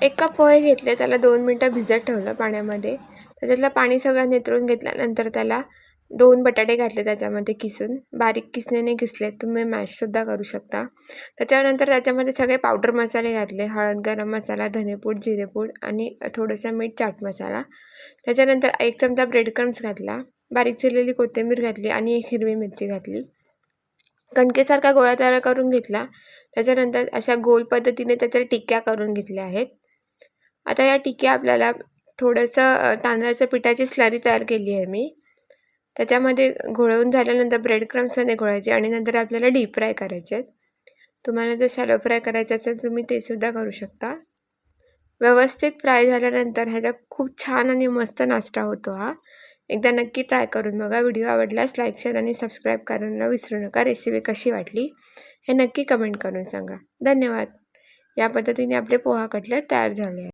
1 cup पोहे घेतले, त्याला 2 मिनिटं भिजत ठेवलं पाण्यामध्ये. त्याच्यातलं पाणी सगळं निथळून घेतल्यानंतर त्याला 2 बटाटे घातले त्याच्यामध्ये किसून. बारीक किसणीने किसले, तुम्ही मॅशसुद्धा करू शकता. त्याच्यानंतर त्याच्यामध्ये सगळे पावडर मसाले घातले. हळद, गरम मसाला, धनेपूड, जिरेपूड आणि थोडंसं मीठ, चाट मसाला. त्याच्यानंतर 1 चमचा ब्रेड क्रम्स घातला. बारीक चिरलेली कोथिंबीर घातली आणि 1 हिरवी मिरची घातली. कणकेसारखा गोळा तयार करून घेतला. त्याच्यानंतर अशा गोल पद्धतीने त्याच्या टिक्क्या करून घेतल्या आहेत. आता या टिक्क्या आपल्याला थोडंसं तांदळाच्या पिठाची स्लरी तयार केली आहे मी. त्याच्यामध्ये घोळवून झाल्यानंतर ब्रेड क्रम्समध्ये घोळायचे आणि नंतर आपल्याला डीप फ्राय करायचे आहेत. तुम्हाला जर शॅलो फ्राय करायचे असेल तुम्ही ते सुद्धा करू शकता. व्यवस्थित फ्राय झाल्यानंतर ह्याचा खूप छान आणि मस्त नाश्ता होतो हा. एकदा नक्की ट्राय करून बघा. व्हिडिओ आवडल्यास लाईक, शेअर आणि सबस्क्राईब करायला विसरू नका. रेसिपी कशी वाटली हे नक्की कमेंट करून सांगा. धन्यवाद. या पद्धतीने आपले पोहा कटलेट तयार झाले आहेत.